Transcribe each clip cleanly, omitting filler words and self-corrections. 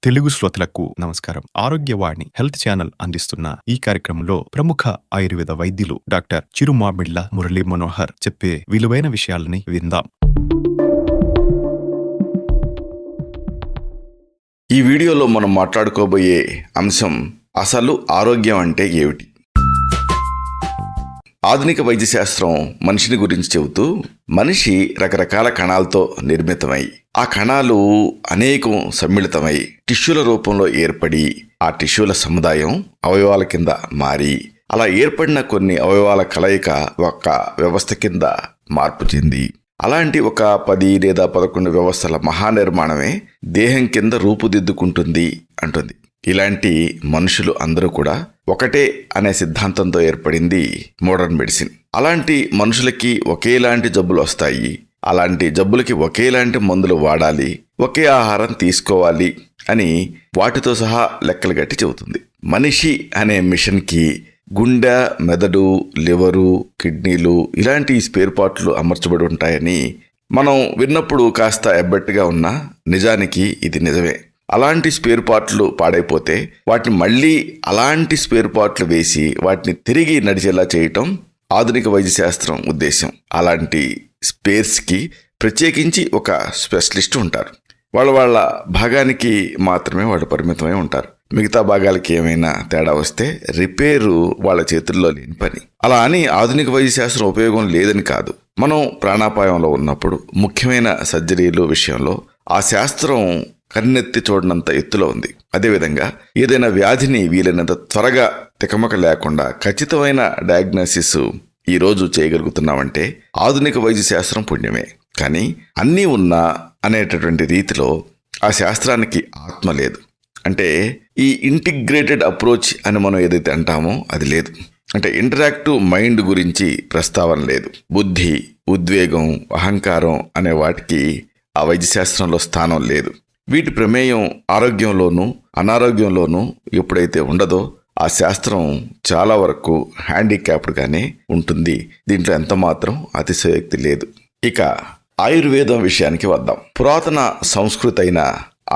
తెలుగు శ్రోతలకు నమస్కారం. Arogyavani health channel అందిస్తున్న ఈ కార్యక్రమంలో ప్రముఖ ఆయుర్వేద వైద్యులు డాక్టర్ చిరుమామిళ్ల మురళీ మనోహర్ చెప్పే విలువైన విషయాలని విందాం. ఈ వీడియోలో మనం మాట్లాడుకోబోయే అంశం అసలు ఆరోగ్యం అంటే ఏమిటి. ఆధునిక వైద్య శాస్త్రం మనిషిని గురించి చెబుతూ మనిషి రకరకాల కణాలతో నిర్మితమై ఆ కణాలు అనేకం సమ్మిళితమై టిష్యూల రూపంలో ఏర్పడి ఆ టిష్యూల సముదాయం అవయవాల కింద మారి అలా ఏర్పడిన కొన్ని అవయవాల కలయిక ఒక వ్యవస్థ కింద మార్పు చెంది అలాంటి ఒక 10 లేదా 11 వ్యవస్థల మహానిర్మాణమే దేహం కింద రూపుదిద్దుకుంటుంది అంటుంది. ఇలాంటి మనుషులు అందరూ కూడా ఒకటే అనే సిద్ధాంతంతో ఏర్పడింది మోడర్న్ మెడిసిన్. అలాంటి మనుషులకి ఒకేలాంటి జబ్బులు వస్తాయి, అలాంటి జబ్బులకి ఒకేలాంటి మందులు వాడాలి, ఒకే ఆహారం తీసుకోవాలి అని వాటితో సహా లెక్కలు గట్టి చెబుతుంది. మనిషి అనే మిషన్కి గుండె, మెదడు, లివరు, కిడ్నీలు ఇలాంటి స్పేర్ పార్ట్లు అమర్చబడి ఉంటాయని మనం విన్నప్పుడు కాస్త ఎబ్బెట్టుగా ఉన్నా నిజానికి ఇది నిజమే. అలాంటి స్పేర్ పార్ట్లు పాడైపోతే వాటిని మళ్ళీ అలాంటి స్పేర్ పార్ట్లు వేసి వాటిని తిరిగి నడిచేలా చేయటం ఆధునిక వైద్య శాస్త్రం ఉద్దేశం. అలాంటి స్పేర్స్కి ప్రత్యేకించి ఒక స్పెషలిస్ట్ ఉంటారు. వాళ్ళ భాగానికి మాత్రమే వాళ్ళు పరిమితమై ఉంటారు. మిగతా భాగాలకి ఏమైనా తేడా వస్తే రిపేరు వాళ్ళ చేతుల్లో లేని పని. అలా అని ఆధునిక వైద్య శాస్త్రం ఉపయోగం లేదని కాదు. మనం ప్రాణాపాయంలో ఉన్నప్పుడు ముఖ్యమైన సర్జరీలు విషయంలో ఆ శాస్త్రం కన్నెత్తి చూడనంత ఎత్తులో ఉంది. అదేవిధంగా ఏదైనా వ్యాధిని వీలైనంత త్వరగా తికమక లేకుండా ఖచ్చితమైన డయాగ్నోసిస్ ఈరోజు చేయగలుగుతున్నామంటే ఆధునిక వైద్య శాస్త్రం పుణ్యమే. కానీ అన్నీ ఉన్నా అనేటటువంటి రీతిలో ఆ శాస్త్రానికి ఆత్మ లేదు. అంటే ఈ ఇంటిగ్రేటెడ్ అప్రోచ్ అని మనం ఏదైతే అంటామో అది లేదు. అంటే ఇంటరాక్టివ్ మైండ్ గురించి ప్రస్తావన లేదు. బుద్ధి, ఉద్వేగం, అహంకారం అనే వాటికి ఆ వైద్య శాస్త్రంలో స్థానం లేదు. వీటి ప్రమేయం ఆరోగ్యంలోనూ అనారోగ్యంలోనూ ఎప్పుడైతే ఉండదో ఆ శాస్త్రం చాలా వరకు హ్యాండిక్యాప్డ్గానే ఉంటుంది. దీంట్లో ఎంత మాత్రం అతిశయోక్తి లేదు. ఇక ఆయుర్వేదం విషయానికి వద్దాం. పురాతన సంస్కృతి అయిన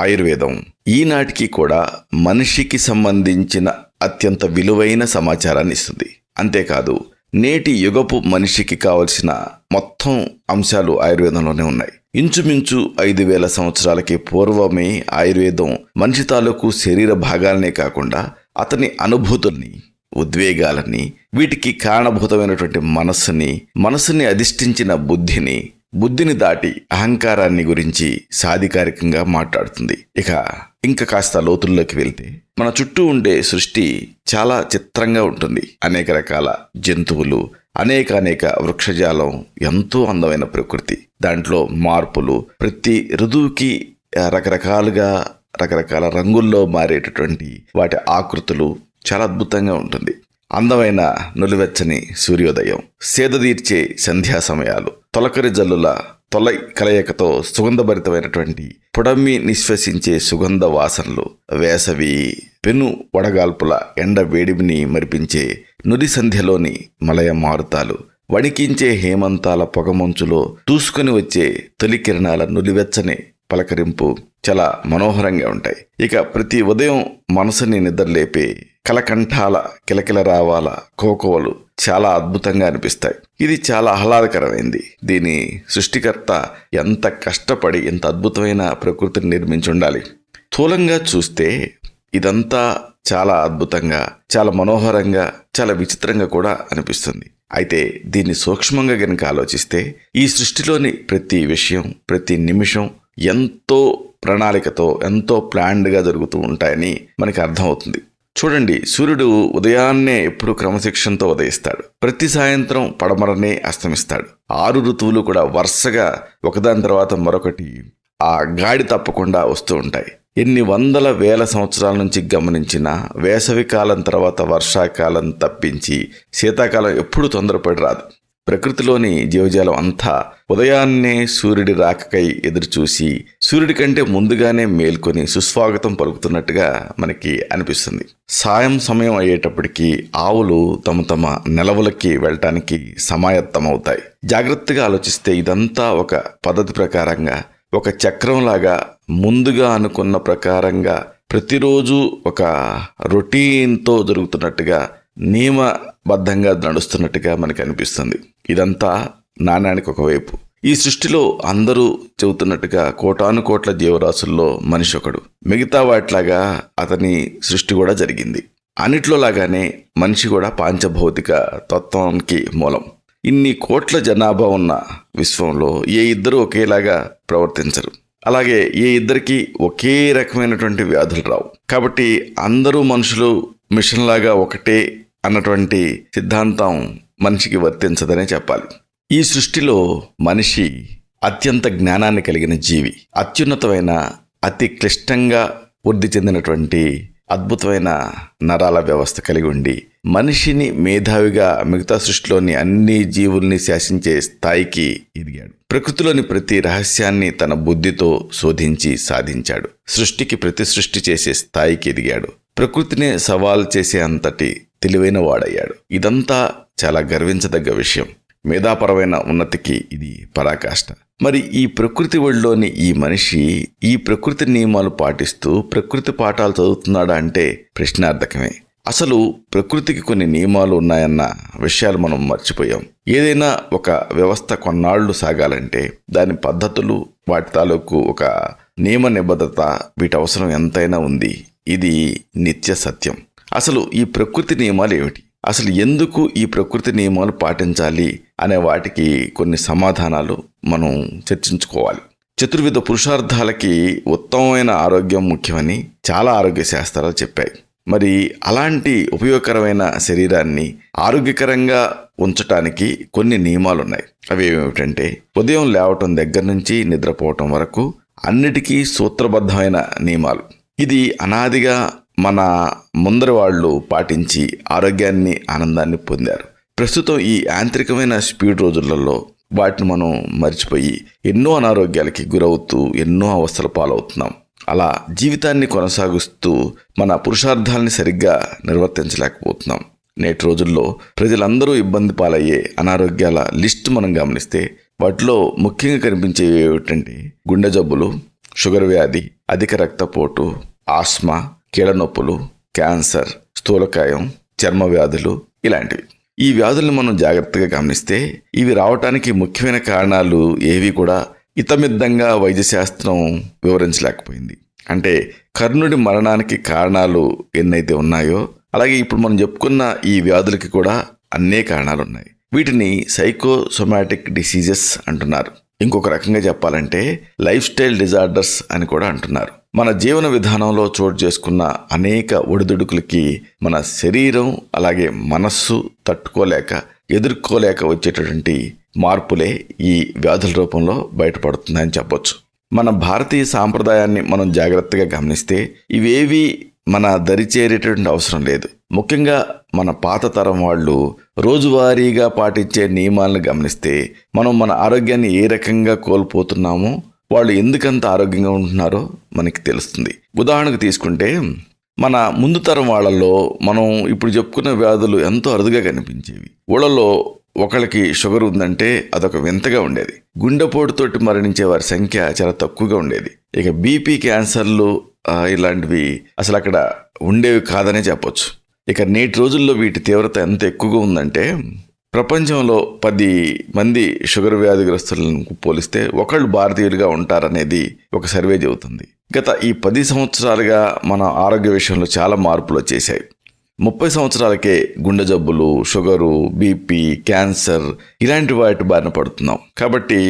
ఆయుర్వేదం ఈనాటికి కూడా మనిషికి సంబంధించిన అత్యంత విలువైన సమాచారాన్ని ఇస్తుంది. అంతేకాదు నేటి యుగపు మనిషికి కావలసిన మొత్తం అంశాలు ఆయుర్వేదంలోనే ఉన్నాయి. ఇంచుమించు 5000 సంవత్సరాలకి పూర్వమే ఆయుర్వేదం మనిషి తాలూకు శరీర భాగాలనే కాకుండా అతని అనుభూతుల్ని, ఉద్వేగాలని, వీటికి కారణభూతమైనటువంటి మనస్సుని అధిష్ఠించిన బుద్ధిని దాటి అహంకారాన్ని గురించి సాధికారికంగా మాట్లాడుతుంది. ఇంకా కాస్త లోతుల్లోకి వెళ్తే మన చుట్టూ ఉండే సృష్టి చాలా చిత్రంగా ఉంటుంది. అనేక రకాల జంతువులు, అనేక వృక్షజాలం, ఎంతో అందమైన ప్రకృతి. దాంట్లో మార్పులు, ప్రతి ఋతువుకి రకరకాల రంగుల్లో మారేటటువంటి వాటి ఆకృతులు చాలా అద్భుతంగా ఉంటుంది. అందమైన నులివెచ్చని సూర్యోదయం, సేదతీర్చే సంధ్యా సమయాలు, తొలకరి జల్లుల తొలై కలయికతో సుగంధభరితమైనటువంటి పొడమ్మి నిశ్వసించే సుగంధ వాసనలు, వేసవి పెను వడగాల్పుల ఎండ వేడిమిని మరిపించే నుది సంధ్యలోని మలయ మారుతాలు, వణికించే హేమంతాల పొగమంచులో దూసుకొని వచ్చే తొలి కిరణాల నులివెచ్చని పలకరింపు చాలా మనోహరంగా ఉంటాయి. ప్రతి ఉదయం మనసుని నిద్రలేపే కలకంఠాల కిలకిల రావాల కోకోవలు చాలా అద్భుతంగా అనిపిస్తాయి. ఇది చాలా ఆహ్లాదకరమైంది. దీని సృష్టికర్త ఎంత కష్టపడి ఎంత అద్భుతమైన ప్రకృతిని నిర్మించి ఉండాలి. స్థూలంగా చూస్తే ఇదంతా చాలా అద్భుతంగా, చాలా మనోహరంగా, చాలా విచిత్రంగా కూడా అనిపిస్తుంది. అయితే దీన్ని సూక్ష్మంగా గనుక ఆలోచిస్తే ఈ సృష్టిలోని ప్రతి విషయం, ప్రతి నిమిషం ఎంతో ప్రణాళికతో, ఎంతో ప్లాన్డ్గా జరుగుతూ ఉంటాయని మనకి అర్థమవుతుంది. చూడండి, సూర్యుడు ఉదయాన్నే ఎప్పుడు క్రమశిక్షణతో ఉదయిస్తాడు. ప్రతి సాయంత్రం పడమరనే అస్తమిస్తాడు. 6 ఋతువులు కూడా వరుసగా ఒకదాని తర్వాత మరొకటి ఆ గాడి తప్పకుండా వస్తూ ఉంటాయి. ఎన్ని వందల వేల సంవత్సరాల నుంచి గమనించినా వేసవి కాలం తర్వాత వర్షాకాలం తప్పించి శీతాకాలం ఎప్పుడు తొందరపడి రాదు. ప్రకృతిలోని జీవజాలం అంతా ఉదయాన్నే సూర్యుడి రాకకై ఎదురుచూసి సూర్యుడి కంటే ముందుగానే మేల్కొని సుస్వాగతం పలుకుతున్నట్టుగా మనకి అనిపిస్తుంది. సాయం సమయం అయ్యేటప్పటికీ ఆవులు తమ నెలవులకి వెళ్ళటానికి సమాయత్తమవుతాయి. జాగ్రత్తగా ఆలోచిస్తే ఇదంతా ఒక పద్ధతి ప్రకారంగా, ఒక చక్రంలాగా ముందుగా అనుకున్న ప్రకారంగా ప్రతిరోజు ఒక రొటీన్తో జరుగుతున్నట్టుగా, నియమబద్ధంగా నడుస్తున్నట్టుగా మనకు అనిపిస్తుంది. ఇదంతా నాణ్యానికి ఒకవైపు. ఈ సృష్టిలో అందరూ చెబుతున్నట్టుగా కోటాను కోట్ల జీవరాశుల్లో మనిషి ఒకడు. మిగతా వాటిలాగా అతని సృష్టి కూడా జరిగింది. అన్నిట్లో లాగానే మనిషి కూడా పాంచభౌతిక తత్వానికి మూలం. ఇన్ని కోట్ల జనాభా ఉన్న విశ్వంలో ఏ ఇద్దరు ఒకేలాగా ప్రవర్తించరు. అలాగే ఏ ఇద్దరికి ఒకే రకమైనటువంటి వ్యాధులు రావు. కాబట్టి అందరూ మనుషులు మిషన్ లాగా ఒకటే అన్నటువంటి సిద్ధాంతం మనిషికి వర్తించదనే చెప్పాలి. ఈ సృష్టిలో మనిషి అత్యంత జ్ఞానాన్ని కలిగిన జీవి. అత్యున్నతమైన, అతి క్లిష్టంగా వృద్ధి చెందినటువంటి అద్భుతమైన నరాల వ్యవస్థ కలిగి ఉండి మనిషిని మేధావిగా మిగతా సృష్టిలోని అన్ని జీవుల్ని శాసించే స్థాయికి ఎదిగాడు. ప్రకృతిలోని ప్రతి రహస్యాన్ని తన బుద్ధితో శోధించి సాధించాడు. సృష్టికి ప్రతి సృష్టి చేసే స్థాయికి ఎదిగాడు. ప్రకృతినే సవాల్ చేసే అంతటి తెలివైన వాడయ్యాడు. ఇదంతా చాలా గర్వించదగ్గ విషయం. మేధాపరమైన ఉన్నతికి ఇది పరాకాష్ట. మరి ఈ ప్రకృతి ఒడిలోని ఈ మనిషి ఈ ప్రకృతి నియమాలు పాటిస్తూ ప్రకృతి పాఠాలు చదువుతున్నాడా అంటే ప్రశ్నార్థకమే. అసలు ప్రకృతికి కొన్ని నియమాలు ఉన్నాయన్న విషయాలు మనం మర్చిపోయాం. ఏదైనా ఒక వ్యవస్థ కొన్నాళ్లు సాగాలంటే దాని పద్ధతులు, వాటి తాలూకు ఒక నియమ నిబద్ధత, వీటి అవసరం ఎంతైనా ఉంది. ఇది నిత్య సత్యం. అసలు ఈ ప్రకృతి నియమాలు ఏమిటి? అసలు ఎందుకు ఈ ప్రకృతి నియమాలు పాటించాలి అనే వాటికి కొన్ని సమాధానాలు మనం చర్చించుకోవాలి. చతుర్విధ పురుషార్థాలకి ఉత్తమమైన ఆరోగ్యం ముఖ్యమని చాలా ఆరోగ్య శాస్త్రాలు చెప్పాయి. మరి అలాంటి ఉపయోగకరమైన శరీరాన్ని ఆరోగ్యకరంగా ఉంచటానికి కొన్ని నియమాలు ఉన్నాయి. అవి ఏమిటంటే, ఉదయం లేవటం దగ్గర నుంచి నిద్రపోవటం వరకు అన్నిటికీ సూత్రబద్ధమైన నియమాలు. ఇది అనాదిగా మన ముందరి వాళ్ళు పాటించి ఆరోగ్యాన్ని, ఆనందాన్ని పొందారు. ప్రస్తుతం ఈ యాంత్రికమైన స్పీడ్ రోజులలో వాటిని మనం మర్చిపోయి ఎన్నో అనారోగ్యాలకి గురవుతూ ఎన్నో అవస్థల పాలవుతున్నాం. అలా జీవితాన్ని కొనసాగిస్తూ మన పురుషార్థాలని సరిగ్గా నిర్వర్తించలేకపోతున్నాం. నేటి రోజుల్లో ప్రజలందరూ ఇబ్బంది పాలయ్యే అనారోగ్యాల లిస్ట్ మనం గమనిస్తే వాటిలో ముఖ్యంగా కనిపించేవి ఏమిటంటే గుండె జబ్బులు, షుగర్ వ్యాధి, అధిక రక్తపోటు, ఆస్మా, కీళ్ళ నొప్పులు, క్యాన్సర్, స్థూలకాయం, చర్మ వ్యాధులు ఇలాంటివి. ఈ వ్యాధుల్ని మనం జాగ్రత్తగా గమనిస్తే ఇవి రావటానికి ముఖ్యమైన కారణాలు ఏవి కూడా ఇతమిద్దంగా వైద్యశాస్త్రం వివరించలేకపోయింది. అంటే కర్ణుడి మరణానికి కారణాలు ఎన్నైతే ఉన్నాయో అలాగే ఇప్పుడు మనం చెప్పుకున్న ఈ వ్యాధులకి కూడా అన్నే కారణాలు ఉన్నాయి. వీటిని సైకోసోమాటిక్ డిసీజెస్ అంటున్నారు. ఇంకొక రకంగా చెప్పాలంటే లైఫ్ స్టైల్ డిజార్డర్స్ అని కూడా అంటున్నారు. మన జీవన విధానంలో చోటు చేసుకున్న అనేక ఒడిదుడుకులకి మన శరీరం అలాగే మనస్సు తట్టుకోలేక, ఎదుర్కోలేక వచ్చేటటువంటి మార్పులే ఈ వ్యాధుల రూపంలో బయటపడుతుందని చెప్పొచ్చు. మన భారతీయ సాంప్రదాయాన్ని మనం జాగ్రత్తగా గమనిస్తే ఇవేవి మన దరి చేరేటటువంటి అవసరం లేదు. ముఖ్యంగా మన పాత తరం వాళ్ళు రోజువారీగా పాటించే నియమాలను గమనిస్తే మనం మన ఆరోగ్యాన్ని ఏ రకంగా కోల్పోతున్నామో, వాళ్ళు ఎందుకంత ఆరోగ్యంగా ఉంటున్నారో మనకి తెలుస్తుంది. ఉదాహరణకు తీసుకుంటే మన ముందు తరం వాళ్ళల్లో మనం ఇప్పుడు చెప్పుకున్న వ్యాధులు ఎంతో అరుదుగా కనిపించేవి. ఊళ్ళలో ఒకళ్ళకి షుగర్ ఉందంటే అదొక వింతగా ఉండేది. గుండెపోటుతోటి మరణించే వారి సంఖ్య చాలా తక్కువగా ఉండేది. ఇక బీపీ, క్యాన్సర్లు ఇలాంటివి అసలు అక్కడ ఉండేవి కాదనే చెప్పొచ్చు. ఇక నేటి రోజుల్లో వీటి తీవ్రత ఎంత ఎక్కువగా ఉందంటే ప్రపంచంలో 10 మంది షుగర్ వ్యాధిగ్రస్తులను పోలిస్తే ఒకళ్ళు భారతీయులుగా ఉంటారనేది ఒక సర్వే చెబుతుంది. గత ఈ 10 సంవత్సరాలుగా మన ఆరోగ్య విషయంలో చాలా మార్పులు వచ్చేసాయి. 30 సంవత్సరాలకే గుండె జబ్బులు, షుగరు, బీపీ, క్యాన్సర్ ఇలాంటి వాటి బారిన పడుతున్నాం. కాబట్టి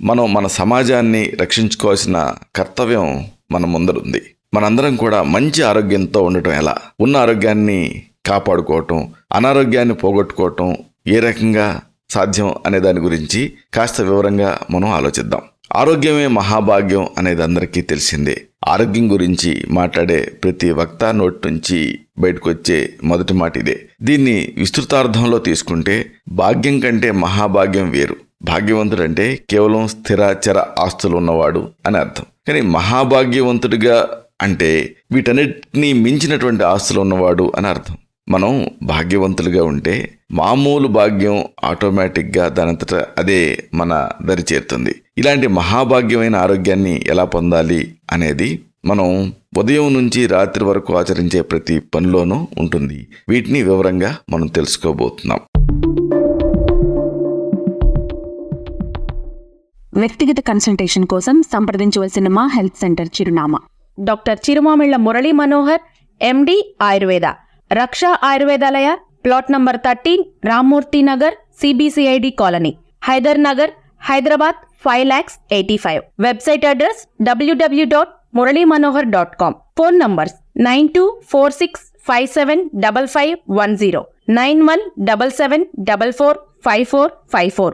మనం మన సమాజాన్ని రక్షించుకోవాల్సిన కర్తవ్యం మన ముందరుంది. మనందరం కూడా మంచి ఆరోగ్యంతో ఉండటం ఎలా, ఉన్న ఆరోగ్యాన్ని కాపాడుకోవటం, అనారోగ్యాన్ని పోగొట్టుకోవటం ఏ రకంగా సాధ్యం అనే దాని గురించి కాస్త వివరంగా మనం ఆలోచిద్దాం. ఆరోగ్యమే మహాభాగ్యం అనేది అందరికీ తెలిసిందే. ఆరోగ్యం గురించి మాట్లాడే ప్రతి వక్త నోటి నుంచి బయటకు వచ్చే మొదటి మాట ఇదే. దీన్ని విస్తృతార్థంలో తీసుకుంటే భాగ్యం కంటే మహాభాగ్యం వేరు. భాగ్యవంతుడంటే కేవలం స్థిర చర ఆస్తులు ఉన్నవాడు అని అర్థం. కానీ మహాభాగ్యవంతుడిగా అంటే వీటన్నిటినీ మించినటువంటి ఆస్తులు ఉన్నవాడు అని అర్థం. మనం భాగ్యవంతులుగా ఉంటే మామూలు భాగ్యం ఆటోమేటిక్గా దానంతట అదే మన దరి చేరుతుంది. ఇలాంటి మహాభాగ్యమైన ఆరోగ్యాన్ని ఎలా పొందాలి అనేది మనం ఉదయం నుంచి రాత్రి వరకు ఆచరించే ప్రతి పనిలోనూ ఉంటుంది. వీటిని వివరంగా మనం తెలుసుకోబోతున్నాం. వ్యక్తిగత కన్సల్టేషన్ కోసం సంప్రదించవలసిన మా హెల్త్ సెంటర్ చిరునామా: doctor Chirumamilla Murali Manohar, MD, Ayurveda, Raksha Ayurvedalaya, plot number 13, Rammurthy Nagar, CBCID colony, Hyder Nagar, Hyderabad 5,85,000. Website address www.muralymanohar.com. Phone numbers 9246575510, 9177445454.